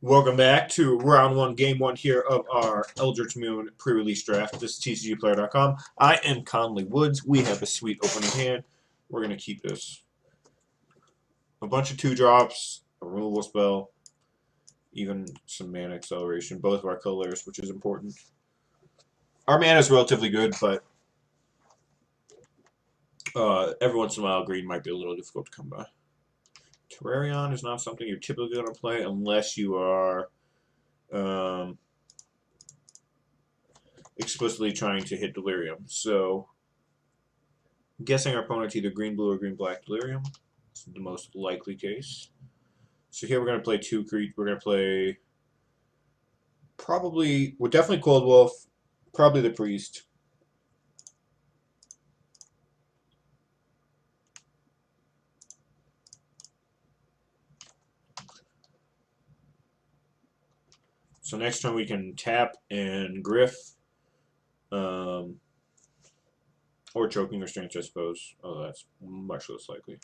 Welcome back to round one, game one here of our Eldritch Moon pre-release draft. This is TCGplayer.com. I am Conley Woods. We have a sweet opening hand. We're going to keep this. A bunch of 2-drops, a removal spell, even some mana acceleration. Both of our colors, which is important. Our mana is relatively good, but every once in a while green might be a little difficult to come by. Terrarion is not something you're typically going to play unless you are explicitly trying to hit Delirium. So, I'm guessing our opponent's either green-blue or green-black Delirium. It's the most likely case. So here we're going to play two creatures. We're going to play definitely Cold Wolf, probably the Priest. So next turn we can tap and Griff, or Choking Restraints, I suppose. Oh, that's much less likely.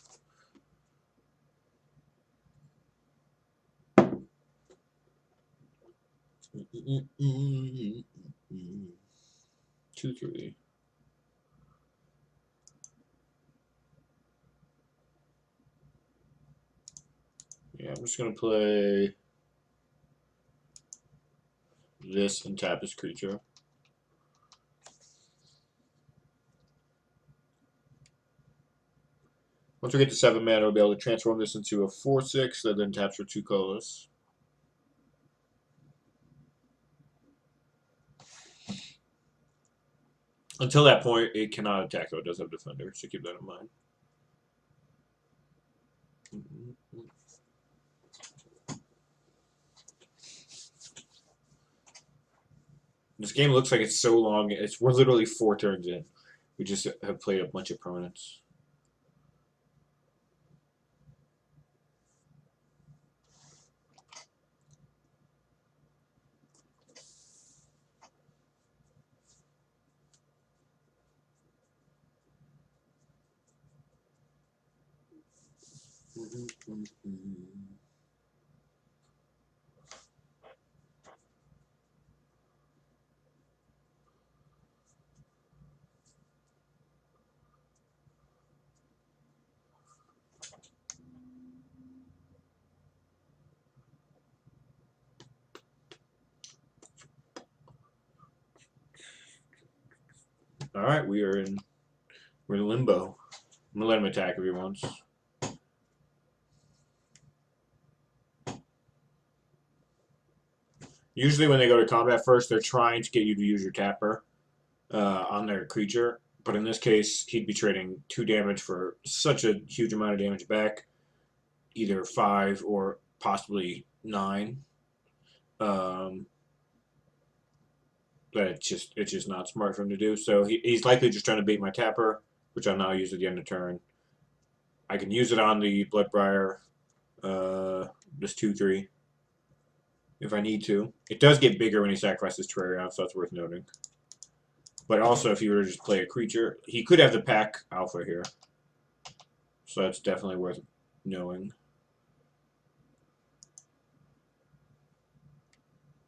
Two, three. Yeah, I'm just gonna play this and tap this creature. Once we get to 7 mana, we'll be able to transform this into a 4/6 that then taps for 2 colors. Until that point, it cannot attack, though it does have Defender, so keep that in mind. This game looks like it's so long. We're literally 4 turns in. We just have played a bunch of opponents. All right, we're in limbo. I'm gonna let him attack if he wants. Usually, when they go to combat first, they're trying to get you to use your tapper on their creature. But in this case, he'd be trading 2 damage for such a huge amount of damage back, either 5 or possibly 9. That it's just not smart for him to do. So he's likely just trying to bait my tapper, which I'll now use at the end of turn. I can use it on the Bloodbriar, this 2/3, if I need to. It does get bigger when he sacrifices Terrarion, so that's worth noting. But also, if you were to just play a creature, he could have the pack alpha here. So that's definitely worth knowing.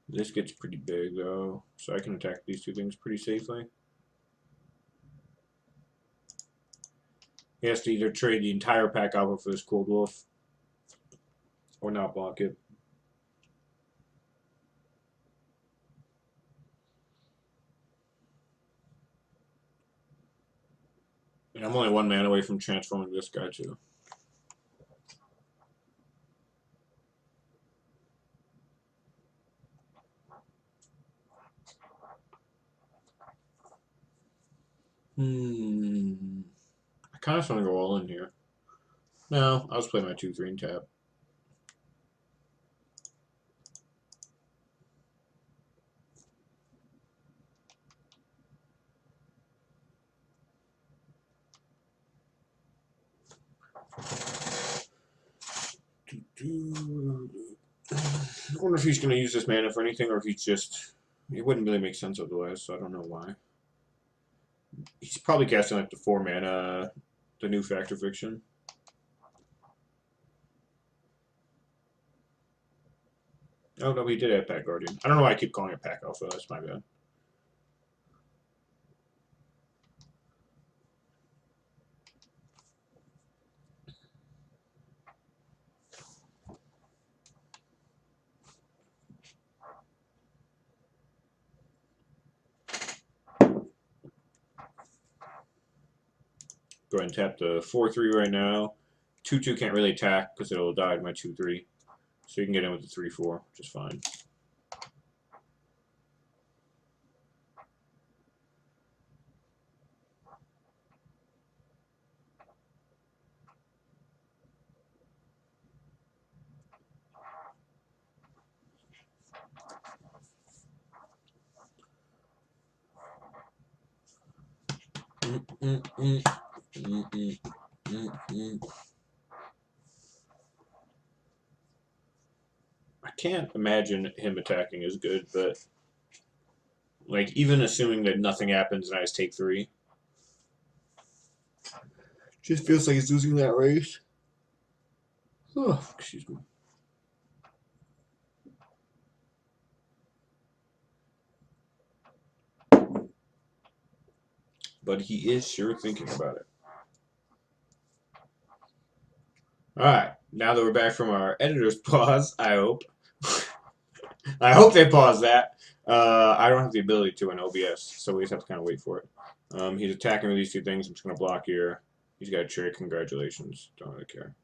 This gets pretty big, though, so I can attack these 2 things pretty safely. He has to either trade the entire pack alpha for this Cold Wolf, or not block it. And I'm only 1 mana away from transforming this guy, too. I kind of just want to go all in here. No, I'll just play my 2/3 and tap. I wonder if he's going to use this mana for anything, or if he's just... It wouldn't really make sense otherwise, so I don't know why. He's probably casting like the 4 mana, the new Factor Fiction. Oh, no, we did have Pack Guardian. I don't know why I keep calling it Pack Alpha. That's my bad. Go ahead and tap the 4/3 right now. 2/2 can't really attack because it'll die to my 2/3. So you can get in with the 3/4, which is fine. I can't imagine him attacking is good, but like even assuming that nothing happens and I just take 3, just feels like he's losing that race. Oh, excuse me. But he is sure thinking about it. Alright, now that we're back from our editor's pause, I hope. I hope they pause that. I don't have the ability to in OBS, so we just have to kind of wait for it. He's attacking with these 2 things. I'm just going to block here. He's got a trick. Congratulations. Don't really care.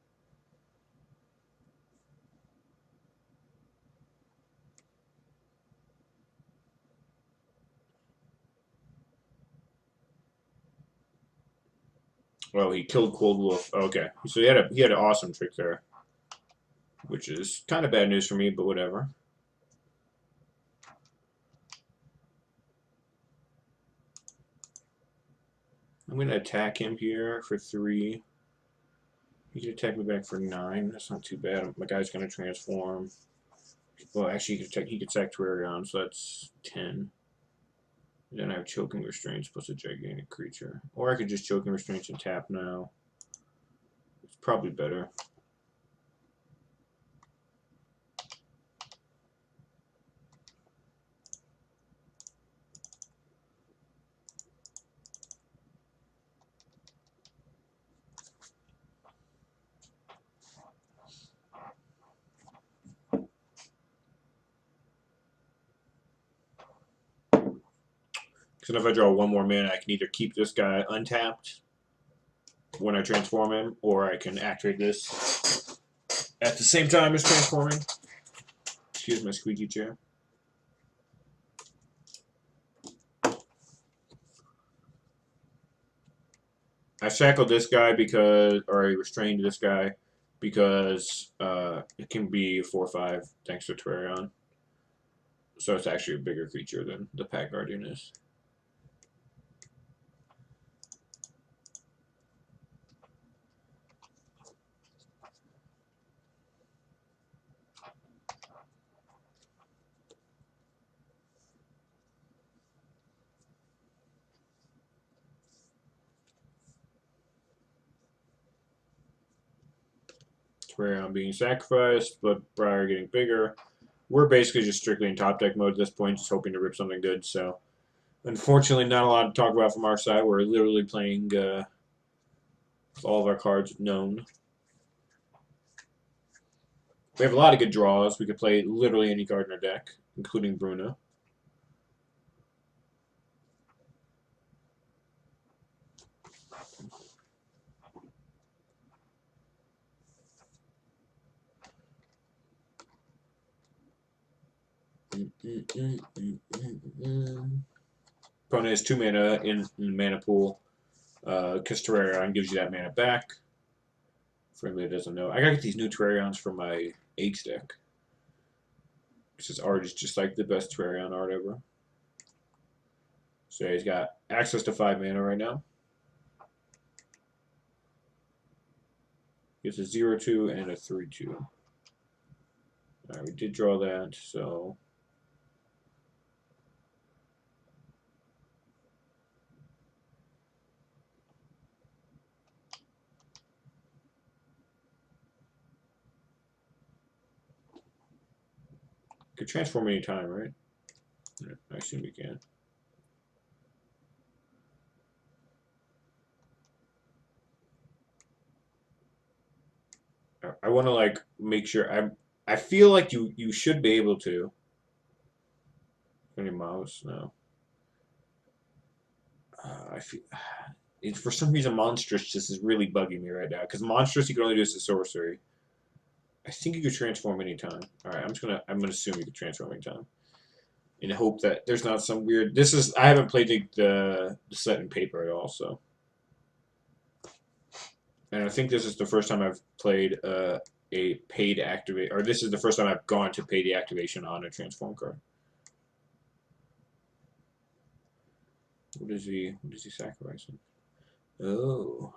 Well, he killed Cold Wolf. Okay, so he had an awesome trick there, which is kind of bad news for me, but whatever. I'm gonna attack him here for 3. He can attack me back for 9. That's not too bad. My guy's gonna transform. Well, actually, he could attack Twiarion, so that's 10. And then I have Choking Restraints plus a gigantic creature. Or I could just Choking Restraints and tap now. It's probably better. Because if I draw 1 more mana, I can either keep this guy untapped when I transform him, or I can activate this at the same time as transforming. Excuse my squeaky chair. I shackled this guy because, or I restrained this guy because it can be 4/5 thanks to Twiarion. So it's actually a bigger creature than the Pack Guardian is. Twiarion being sacrificed, but Briar getting bigger. We're basically just strictly in top deck mode at this point, just hoping to rip something good. So, unfortunately, not a lot to talk about from our side. We're literally playing with all of our cards known. We have a lot of good draws. We could play literally any card in our deck, including Bruna. Opponent has 2 mana in the mana pool. Because Terrarion gives you that mana back. For anybody that doesn't know, I gotta get these new Terrarions for my Aches deck. This art is just like the best Terrarion art ever. So he's got access to 5 mana right now. He has a 0/2 and a 3/2. Alright, we did draw that, so Could transform any time, right? Yeah, I assume you can. I want to like make sure. I feel like you should be able to. Any mouse? No. I feel. It's for some reason monstrous just is really bugging me right now because monstrous you can only do this as sorcery. I think you could transform anytime. All right, I'm gonna assume you could transform anytime, in hope that there's not some weird. This is I haven't played the set in paper at all, so. And I think this is the first time I've played a paid activate, or this is the first time I've gone to pay the activation on a transform card. What is he sacrificing? Oh.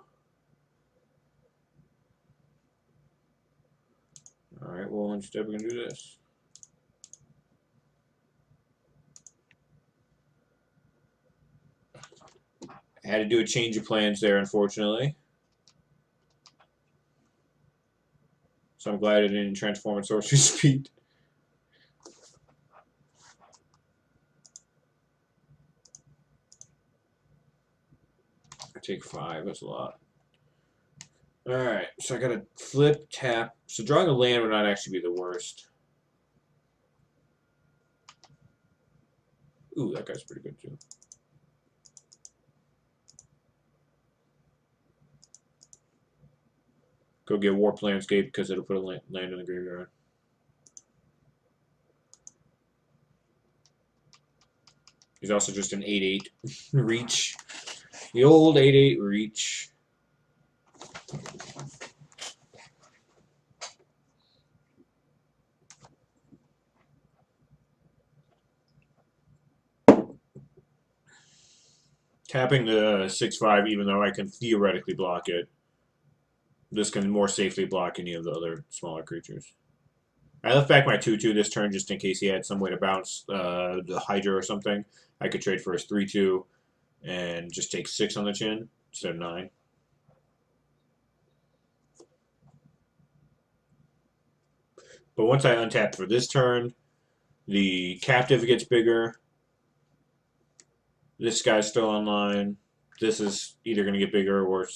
Alright, well instead we're gonna do this. I had to do a change of plans there, unfortunately. So I'm glad I didn't transform at sorcery speed. I take 5, that's a lot. Alright, so I gotta flip, tap. So drawing a land would not actually be the worst. Ooh, that guy's pretty good too. Go get Warp Landscape because it'll put a land in the graveyard. He's also just an 8/8 reach. The old 8/8 reach. Tapping the 6/5, even though I can theoretically block it, this can more safely block any of the other smaller creatures. I left back my 2/2 this turn just in case he had some way to bounce the Hydra or something. I could trade for his 3/2 and just take 6 on the chin instead of 9. But once I untap for this turn, the captive gets bigger. This guy's still online. This is either going to get bigger or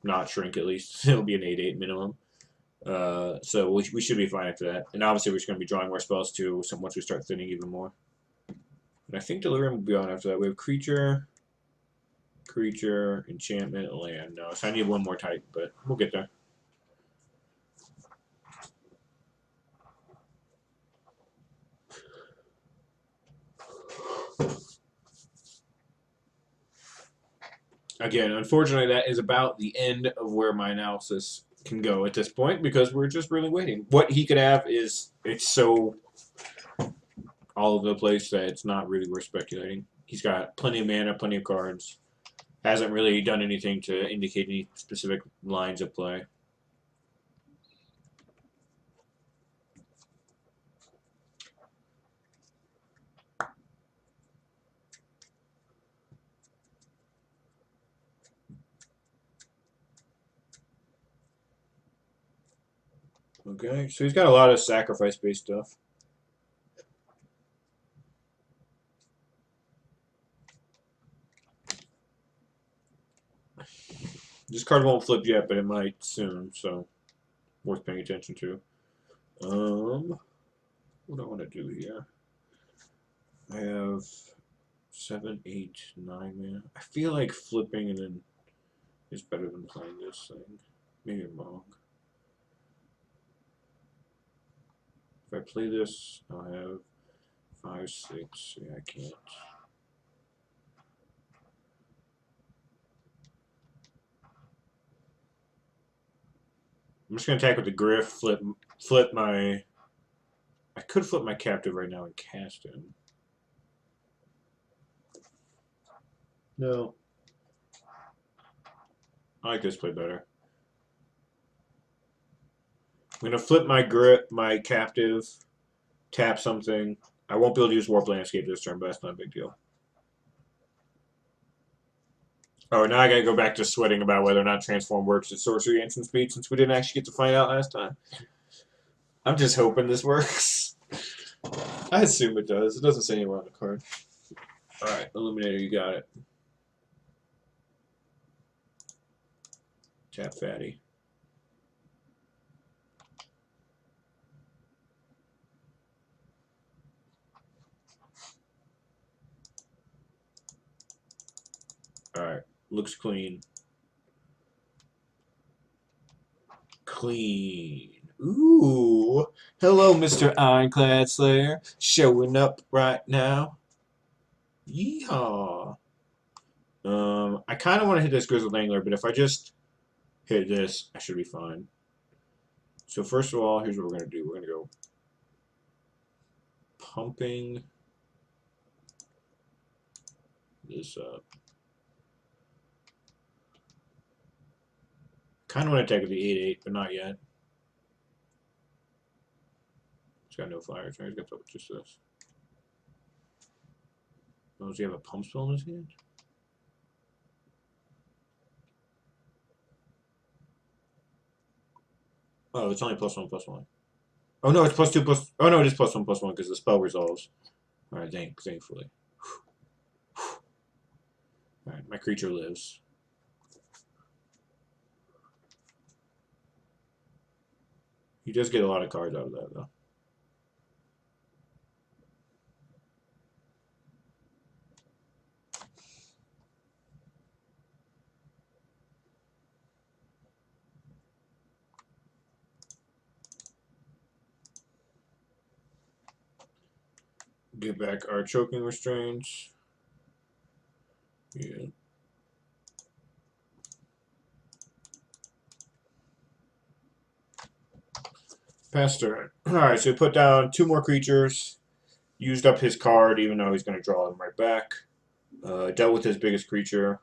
not shrink at least. It'll be an 8/8 minimum. So we should be fine after that. And obviously we're just going to be drawing more spells too once we start thinning even more. And I think Delirium will be on after that. We have Creature, Enchantment, Land. No, so I need one more type, but we'll get there. Again, unfortunately, that is about the end of where my analysis can go at this point because we're just really waiting. What he could have is it's so all over the place that it's not really worth speculating. He's got plenty of mana, plenty of cards. Hasn't really done anything to indicate any specific lines of play. Okay, so he's got a lot of sacrifice-based stuff. This card won't flip yet, but it might soon, so worth paying attention to. What do I want to do here? I have 7, 8, 9 mana. I feel like flipping and then is better than playing this thing. Maybe I'm wrong. If I play this, I'll have 5, 6. Yeah, I can't. I'm just gonna attack with the Griff. Flip my. I could flip my captive right now and cast him. No. I like this play better. I'm gonna flip my captive, tap something. I won't be able to use Warp Landscape this turn, but that's not a big deal. Oh, now I gotta go back to sweating about whether or not Transform works at Sorcery Instant Speed since we didn't actually get to find out last time. I'm just hoping this works. I assume it does. It doesn't say anywhere on the card. Alright, Illuminator, you got it. Tap Fatty. Alright, looks clean. Clean. Ooh. Hello, Mr. Ironclad Slayer. Showing up right now. Yeehaw. I kind of want to hit this Grizzled Angler, but if I just hit this, I should be fine. So first of all, here's what we're going to do. We're going to go pumping this up. Kind of want to attack with the 8/8, but not yet. He's got no flyers. He's got just this. Oh, does he have a pump spell in his hand? Oh, it's only +1/+1. Oh no, it's +2 plus. Oh no, it is +1/+1 because the spell resolves. All right, thankfully. All right, my creature lives. He does get a lot of cards out of that though. Get back our choking restraints. Yeah. Pass turn. Alright, so he put down 2 more creatures. Used up his card, even though he's going to draw them right back. Dealt with his biggest creature.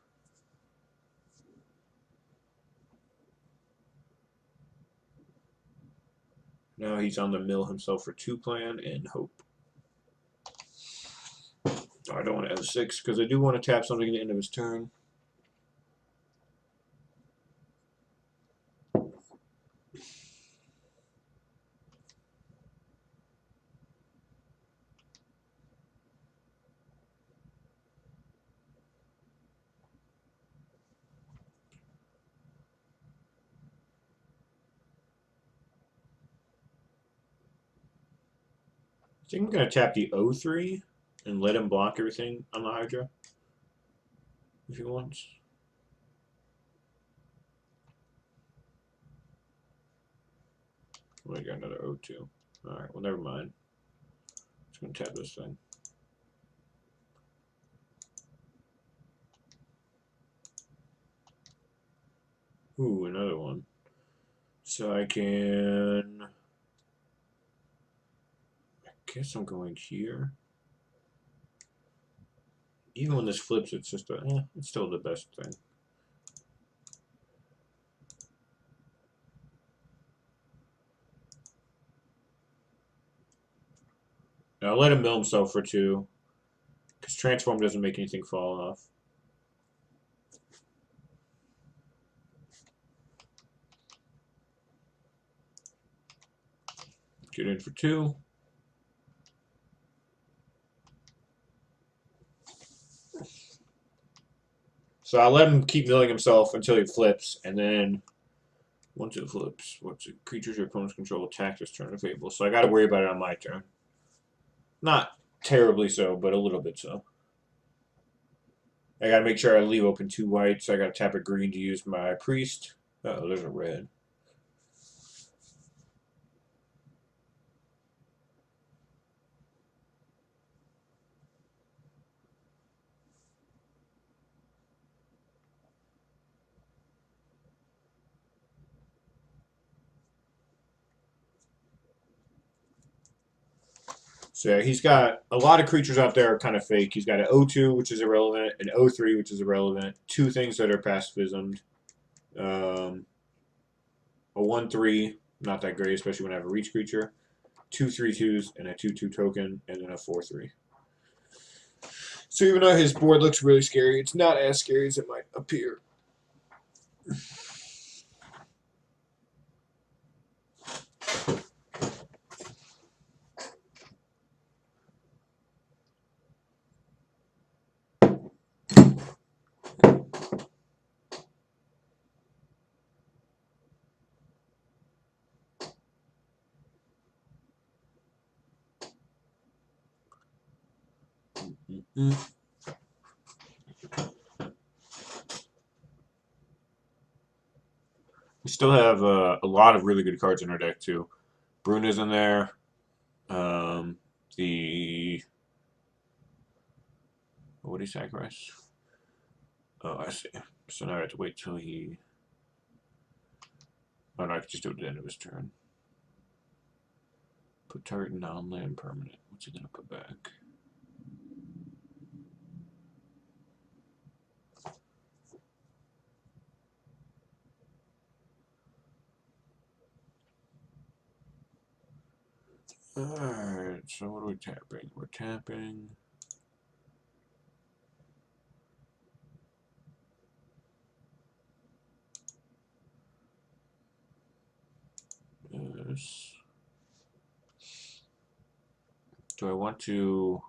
Now he's on the mill himself for 2 plan and hope. I don't want to add 6 because I do want to tap something at the end of his turn. I think I'm going to tap the 0/3 and let him block everything on the Hydra if he wants. Well, I got another 0/2. Alright, well, never mind. Just going to tap this thing. Ooh, another one. So I can... I guess I'm going here. Even when this flips, it's just a... it's still the best thing. Now I'll let him mill himself for 2. Because Transform doesn't make anything fall off. Get in for 2. So I'll let him keep milling himself until he flips, and then once it flips, what's it? Creatures your opponents control attack this turn if able. So I got to worry about it on my turn. Not terribly so, but a little bit so. I got to make sure I leave open 2 whites. I got to tap a green to use my priest. Oh, there's a red. So yeah, he's got a lot of creatures out there are kind of fake. He's got an 0/2, which is irrelevant, an 0/3, which is irrelevant, 2 things that are pacifismed, a 1/3, not that great, especially when I have a reach creature, 2 3/2s, and a 2/2 token, and then a 4/3. So even though his board looks really scary, it's not as scary as it might appear. Mm. We still have a lot of really good cards in our deck too. Bruna's in there. Um, the what do you sacrifice? Oh, I see. So now I have to wait till he. Oh no, I can just do it at the end of his turn. Put target non-land permanent. What's he gonna put back? Alright, so what are we tapping? We're tapping. This. Do I want to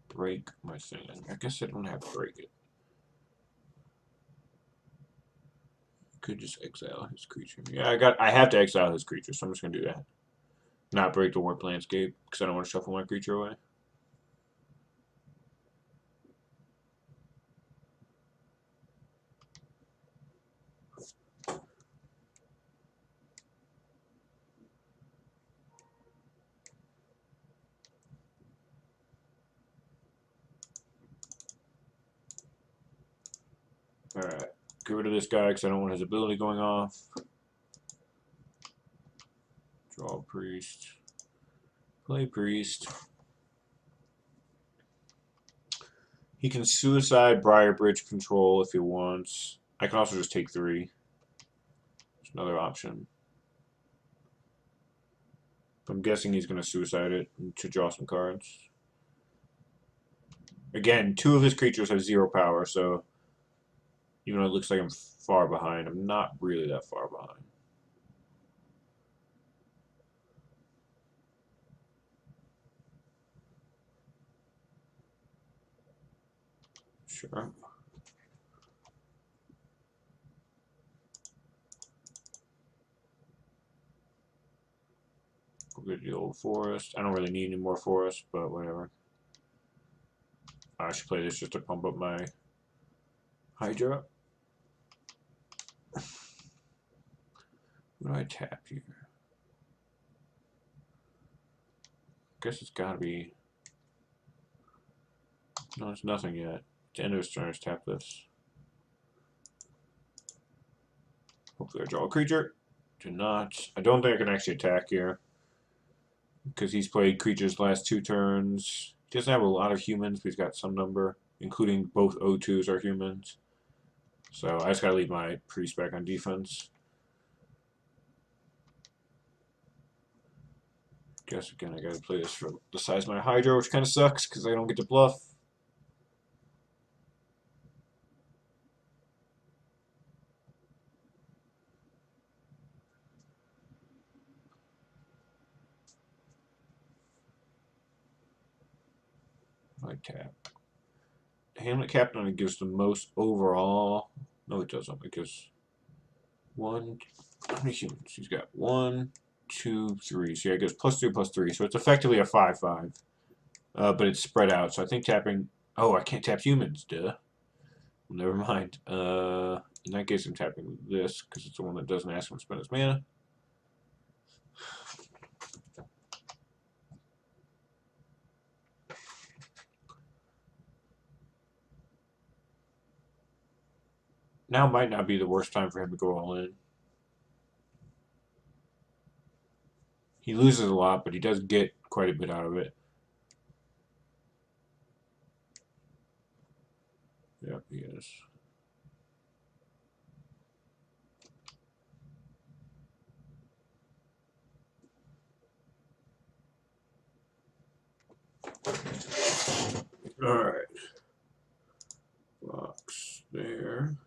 break my thing? I guess I don't have to break it. Could just exile his creature. Yeah, I have to exile his creature, so I'm just gonna do that. Not break the warp landscape because I don't want to shuffle my creature away. Alright, get rid of this guy because I don't want his ability going off. Draw priest. Play priest. He can suicide Briar Bridge control if he wants. I can also just take 3. There's another option. I'm guessing he's going to suicide it to draw some cards. Again, 2 of his creatures have 0 power, so even though it looks like I'm far behind, I'm not really that far behind. Sure. We'll go to the old forest. I don't really need any more forest, but whatever. I should play this just to pump up my Hydra. What do I tap here? Guess it's gotta be. No, it's nothing yet. It's end of his turn, tap this. Hopefully I draw a creature. Do not. I don't think I can actually attack here. Because he's played creatures the last 2 turns. He doesn't have a lot of humans, but he's got some number. Including both O2s are humans. So I just gotta leave my priest back on defense. Guess again I gotta play this for the size of my Hydra, which kinda sucks because I don't get to bluff. I tap. Hamlet Captain only gives the most overall. No, it doesn't, because 1. How many humans? He's got 1, 2, 3. So yeah, it goes +2/+3. So it's effectively a 5/5. But it's spread out. So I think tapping. Oh, I can't tap humans, duh. Well, never mind. In that case, I'm tapping this because it's the one that doesn't ask him to spend his mana. Now might not be the worst time for him to go all in. He loses a lot, but he does get quite a bit out of it. Yep, he is. Alright. Box there.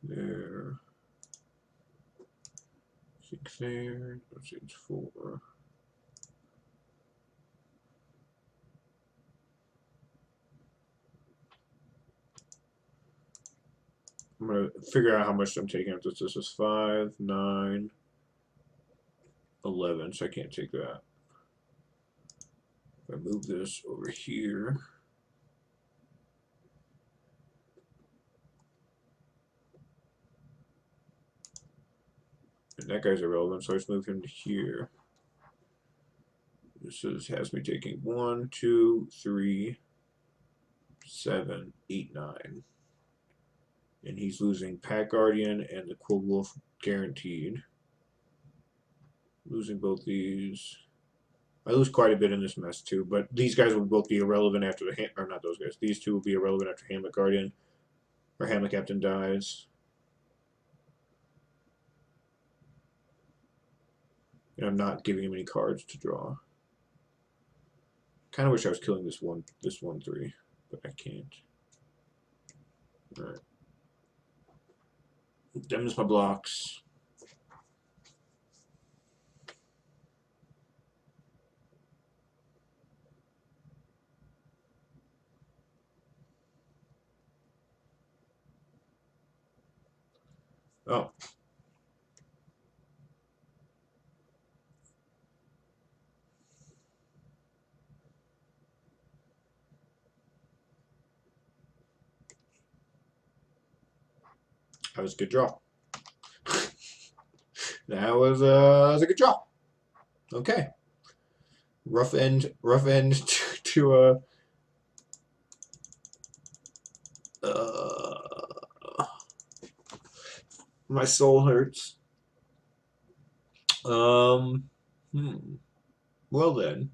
There. 6 there. Let's see, it's 4. I'm gonna figure out how much I'm taking after this. This is 5, 9, 11, so I can't take that. If I move this over here, and that guy's irrelevant, so I just move him to here. This has me taking 1, 2, 3, 7, 8, 9. And he's losing Pack Guardian and the Quill Wolf guaranteed. Losing both these. I lose quite a bit in this mess too, but these guys will both be irrelevant after the or not those guys. These two will be irrelevant after Hamlet Guardian or Hamlet Captain dies. And I'm not giving him any cards to draw. Kind of wish I was killing this 1/3, but I can't. All right. Them's my blocks. Oh. That was a good draw. That was a good draw. Okay. Rough end to my soul hurts. Well then.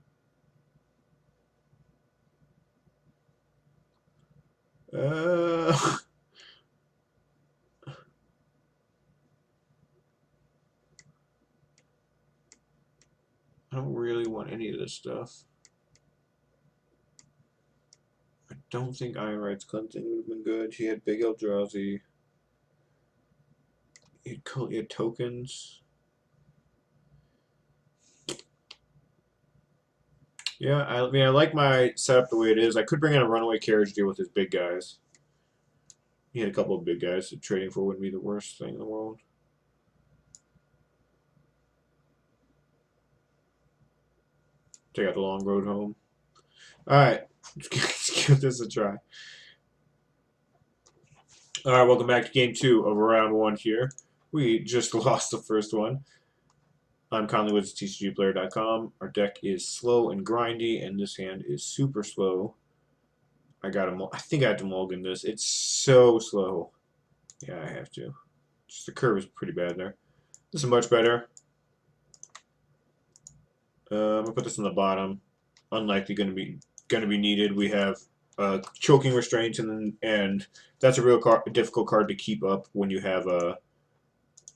I don't really want any of this stuff. I don't think Iron Rights Cleansing would have been good. He had Big Eldrazi. He had tokens. Yeah, I mean, I like my setup the way it is. I could bring in a runaway carriage deal with his big guys. He had a couple of big guys, so trading for wouldn't be the worst thing in the world. Take out the long road home. Alright, let's give this a try. Alright, welcome back to game 2 of round 1 here. We just lost the first one. I'm Conley with TCGplayer.com. Our deck is slow and grindy, and this hand is super slow. I think I have to mulligan this. It's so slow. Yeah, I have to. Just the curve is pretty bad there. This is much better. I'm gonna put this on the bottom. Unlikely gonna be needed. We have choking restraints, and that's a real difficult card to keep up when you have a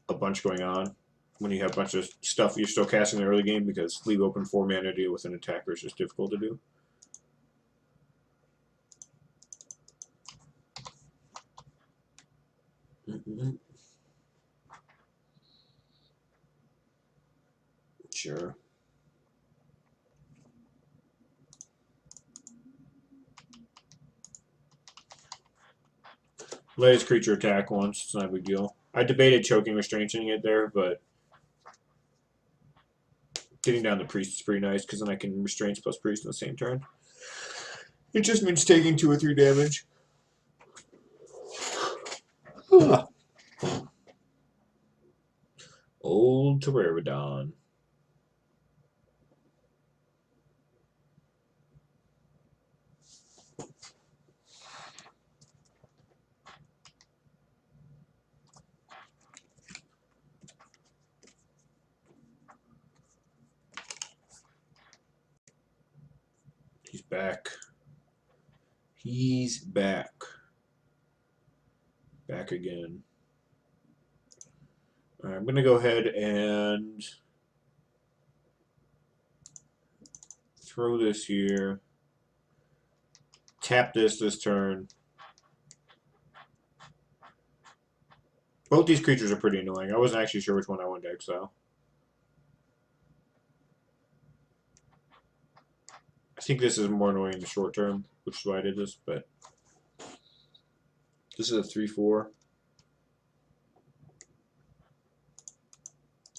bunch going on. When you have a bunch of stuff you're still casting in the early game, because leave open 4-mana deal with an attacker is just difficult to do. Sure. Let his creature attack once. It's not a big deal. I debated choking restraining it there, but getting down the priest is pretty nice because then I can restraints plus priest in the same turn. It just means taking 2 or 3 damage. Old Terraridon. He's back. He's back. Back again. All right, I'm going to go ahead and throw this here. Tap this turn. Both these creatures are pretty annoying. I wasn't actually sure which one I wanted to exile. I think this is more annoying in the short term, which is why I did this, but this is a 3/4.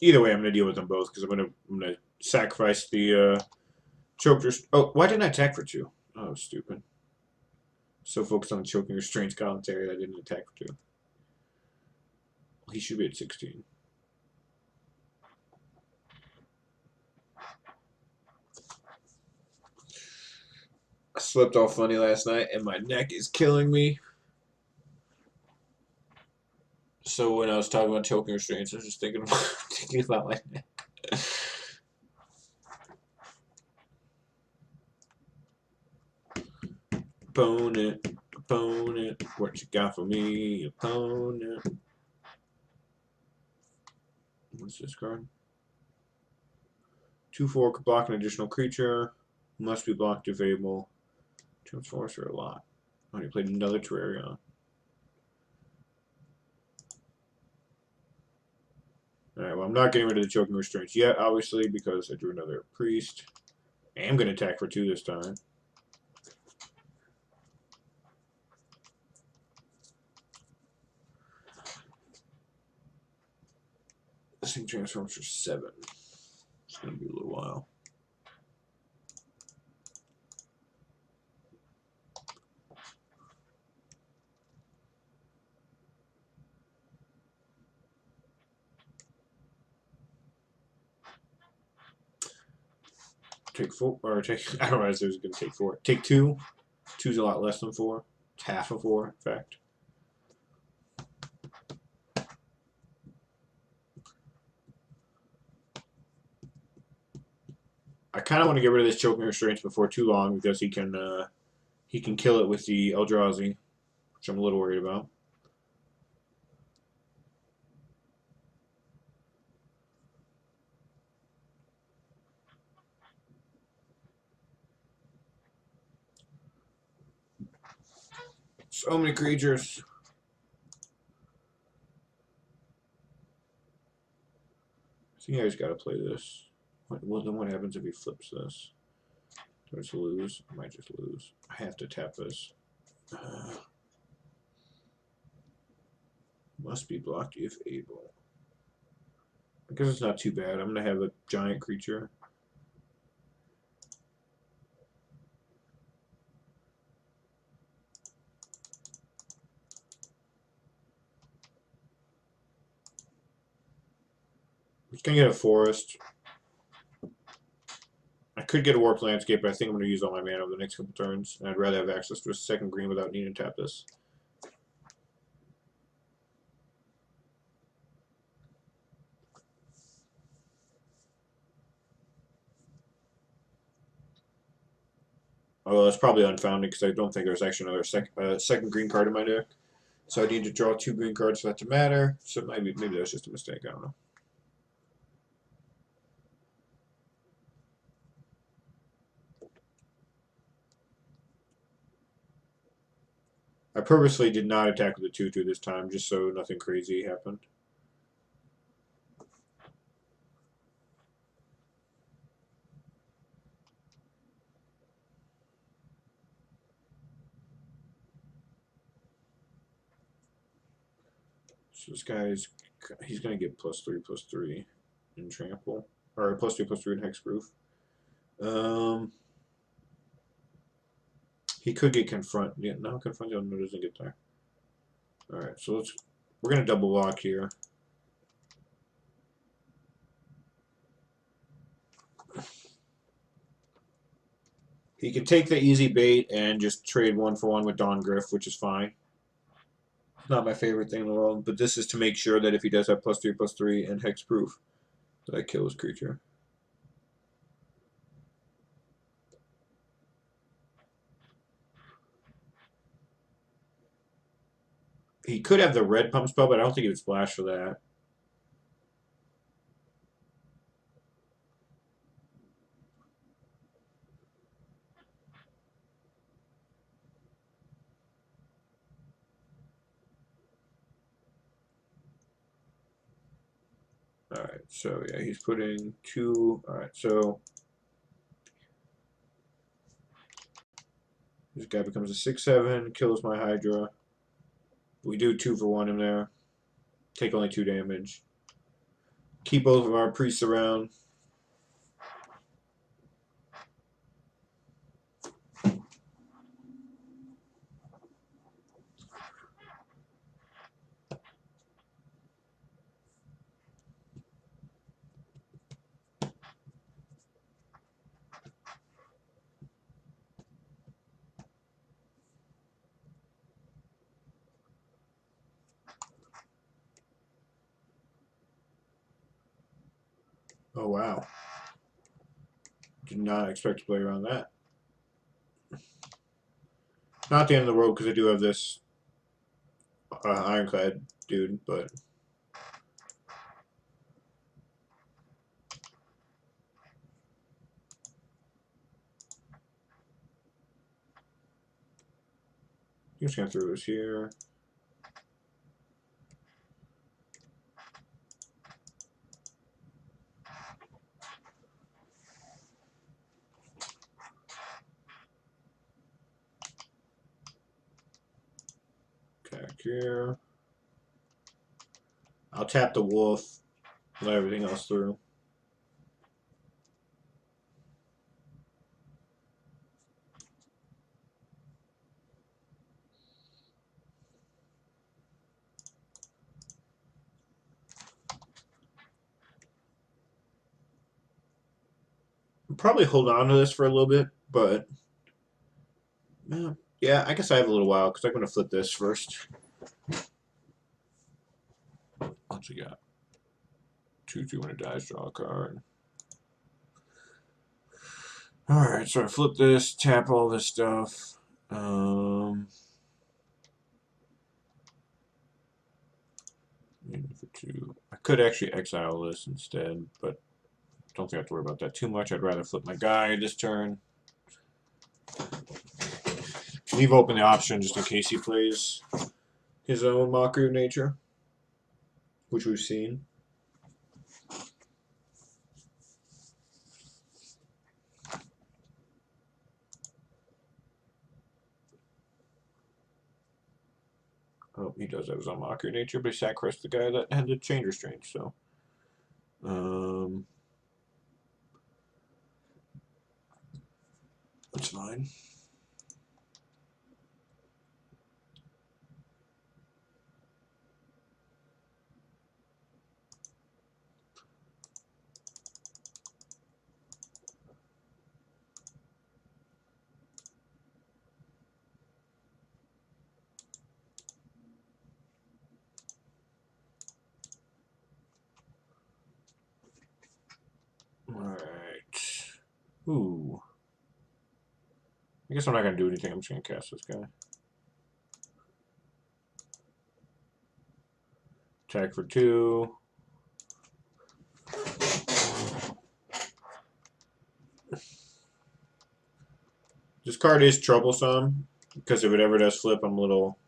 Either way, I'm going to deal with them both because I'm gonna sacrifice the choker. Oh, why didn't I attack for 2? Oh, stupid. So focused on choking restraints commentary, I didn't attack for 2. Well, he should be at 16. I slept all funny last night, and my neck is killing me. So when I was talking about choking restraints, I was just thinking about my neck. Opponent, what you got for me, opponent? What's this card? 2/4 could block an additional creature. Must be blocked if able. Transforms for a lot. Oh, he played another Terrarion. Alright, well, I'm not getting rid of the choking restraints yet, obviously, because I drew another priest. I am going to attack for 2 this time. This thing transforms for 7. It's going to be a little while. Take 4, or take, I don't realize it was going to take 4. Take 2. 2's a lot less than 4. It's half of 4, in fact. I kind of want to get rid of this choking restraints before too long because he can kill it with the Eldrazi, which I'm a little worried about. So many creatures. I think I just got to play this. Well, then what happens if he flips this? Do I just lose? I might just lose. I have to tap this. Must be blocked if able. I guess it's not too bad. I'm going to have a giant creature. I'm just going to get a forest. I could get a warped landscape, but I think I'm going to use all my mana over the next couple turns. And I'd rather have access to a second green without needing to tap this. Although that's probably unfounded because I don't think there's actually another second green card in my deck. So I need to draw 2 green cards for that to matter. So maybe that's just a mistake. I don't know. I purposely did not attack with the 2/2 this time, just so nothing crazy happened. So this guy's he's gonna get +3/+3 in trample, or +2/+3 in hexproof. He could get confront. Yeah, no, confront doesn't get there. All right, so we're gonna double lock here. He can take the easy bait and just trade 1-for-1 with Dawn Griff, which is fine. Not my favorite thing in the world, but this is to make sure that if he does have +3/+3 and hexproof, that I kill his creature. He could have the red pump spell, but I don't think he would splash for that. Alright, so yeah, he's putting 2. Alright, so this guy becomes a 6/7, kills my Hydra. We do 2-for-1 in there. Take only 2 damage. Keep both of our priests around. Oh, wow. Did not expect to play around that. Not the end of the world, because I do have this ironclad dude, but... I'm just going to throw this here. Back here. I'll tap the wolf, let everything else through. I'll probably hold on to this for a little bit, but yeah, I guess I have a little while because I'm going to flip this first. What's he got? 2/2 when it dies, draw a card. Alright, so I flip this, tap all this stuff. For 2. I could actually exile this instead, but don't think I have to worry about that too much. I'd rather flip my guy this turn. Leave open the option just in case he plays his own Mockery of Nature, which we've seen. Oh, he does have his own Mockery of Nature, but he sacrificed the guy that had the Chain Restraint, so... that's fine. Alright. Ooh. I guess I'm not going to do anything. I'm just going to cast this guy. Attack for 2. This card is troublesome, because if it ever does flip, I'm a little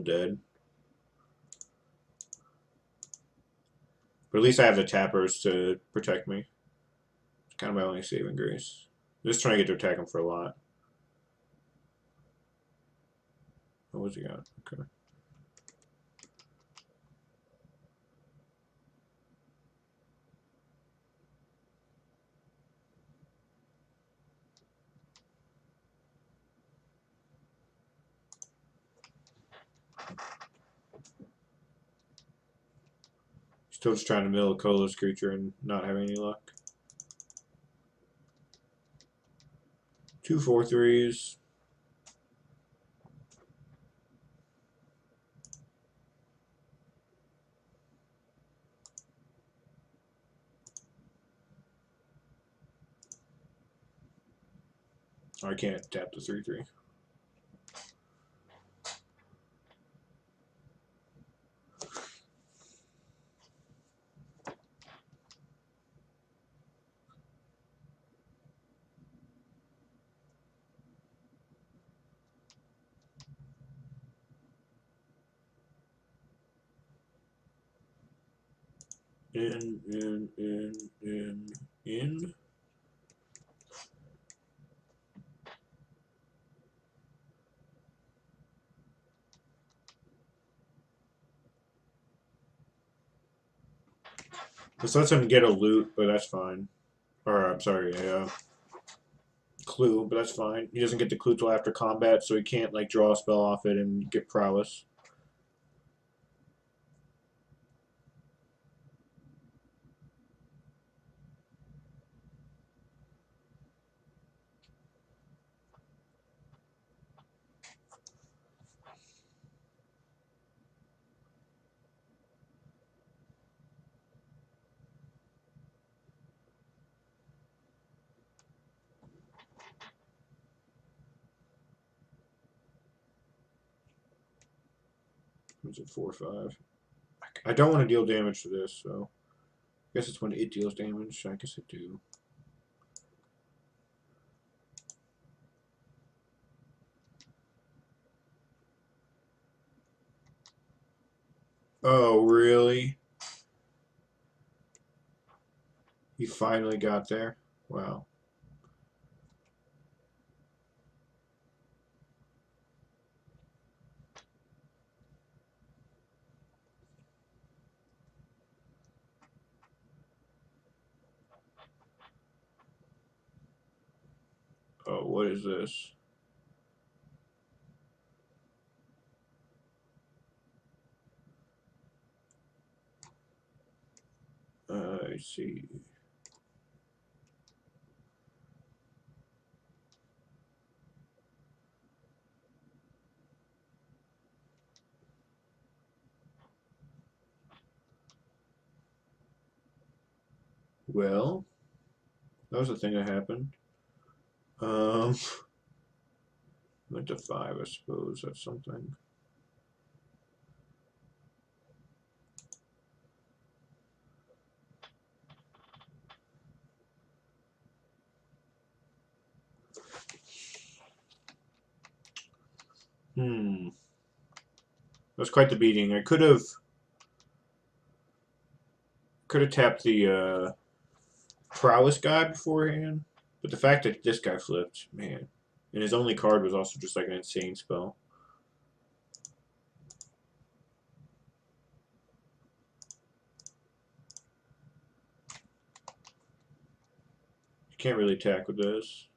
dead. But at least I have the tappers to protect me. It's kind of my only saving grace. Just trying to get to attack him for a lot. What was he got? Okay. Still just trying to mill a colorless creature and not having any luck. 2 4/3s. I can't tap the 3/3. In. This lets him get a loot, but that's fine. Or, I'm sorry, a clue, but that's fine. He doesn't get the clue till after combat, so he can't, like, draw a spell off it and get prowess. What's it, 4/5? I don't want to deal damage to this, so I guess it's when it deals damage. I guess I do. Oh, really? He finally got there? Wow. Oh, what is this? I see. Well, that was the thing that happened. Um, went to 5, I suppose. That's something. Hmm. That was quite the beating. I could have tapped the prowess guy beforehand, but the fact that this guy flipped, man, and his only card was also just like an insane spell. You can't really attack with this.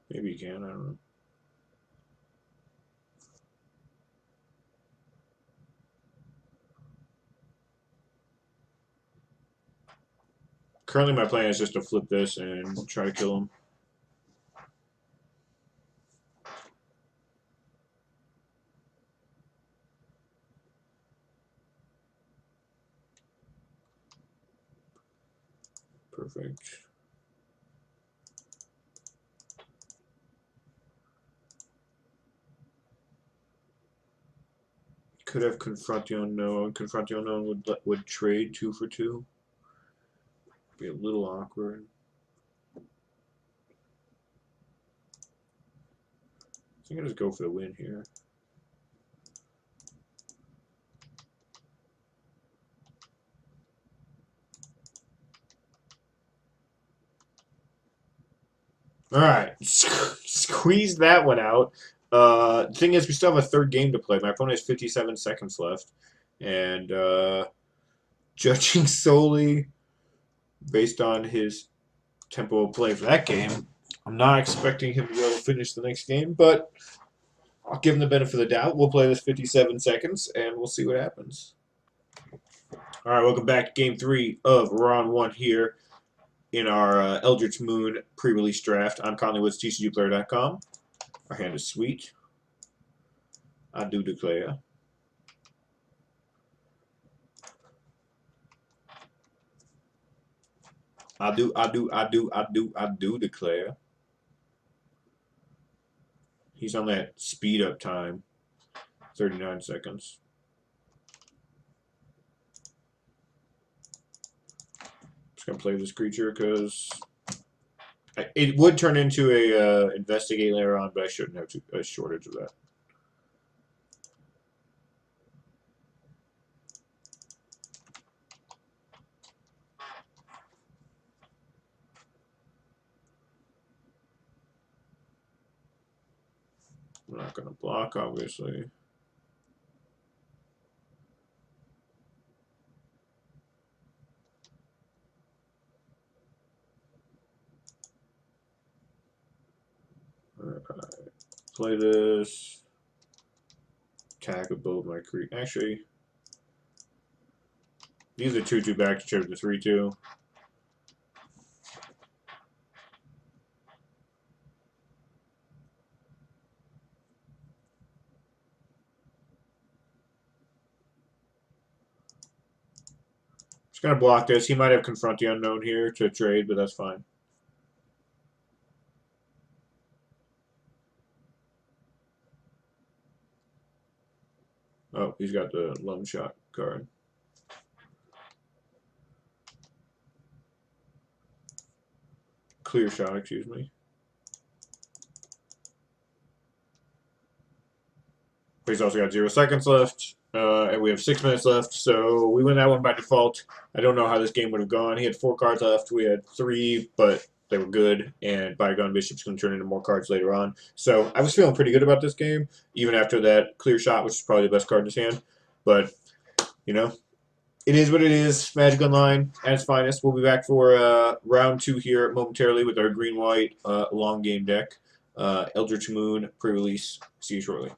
Maybe you can. I don't know. Currently, my plan is just to flip this and try to kill him. Perfect. Could have confront the unknown. Confront the unknown would trade 2 for 2. Be a little awkward. I think I just go for the win here. All right, squeeze that one out. The thing is, we still have a third game to play. My opponent has 57 seconds left, and judging solely based on his tempo of play for that game, I'm not expecting him to be able to finish the next game, but I'll give him the benefit of the doubt. We'll play this 57 seconds, and we'll see what happens. All right, welcome back to Game 3 of Round 1 here in our Eldritch Moon pre-release draft. I'm Conley with TCGplayer.com. Our hand is sweet. I do declare. I do declare. He's on that speed up time. 39 seconds. Just gonna play this creature because it would turn into a investigate later on, but I shouldn't have a shortage of that. I'm not gonna block, obviously. Play this. Attack with both my creep. Actually, these are 2/2 back to trip to 3/2. Just gonna block this. He might have Confront the Unknown here to trade, but that's fine. Oh, he's got the Lum Shot card. Clear Shot, excuse me. He's also got 0 seconds left, and we have 6 minutes left, so we win that one by default. I don't know how this game would have gone. He had 4 cards left. We had 3, but they were good, and Bygone Bishop's going to turn into more cards later on. So I was feeling pretty good about this game, even after that Clear Shot, which is probably the best card in his hand. But, you know, it is what it is. Magic Online at its finest. We'll be back for round 2 here momentarily with our green-white long game deck. Eldritch Moon pre-release. See you shortly.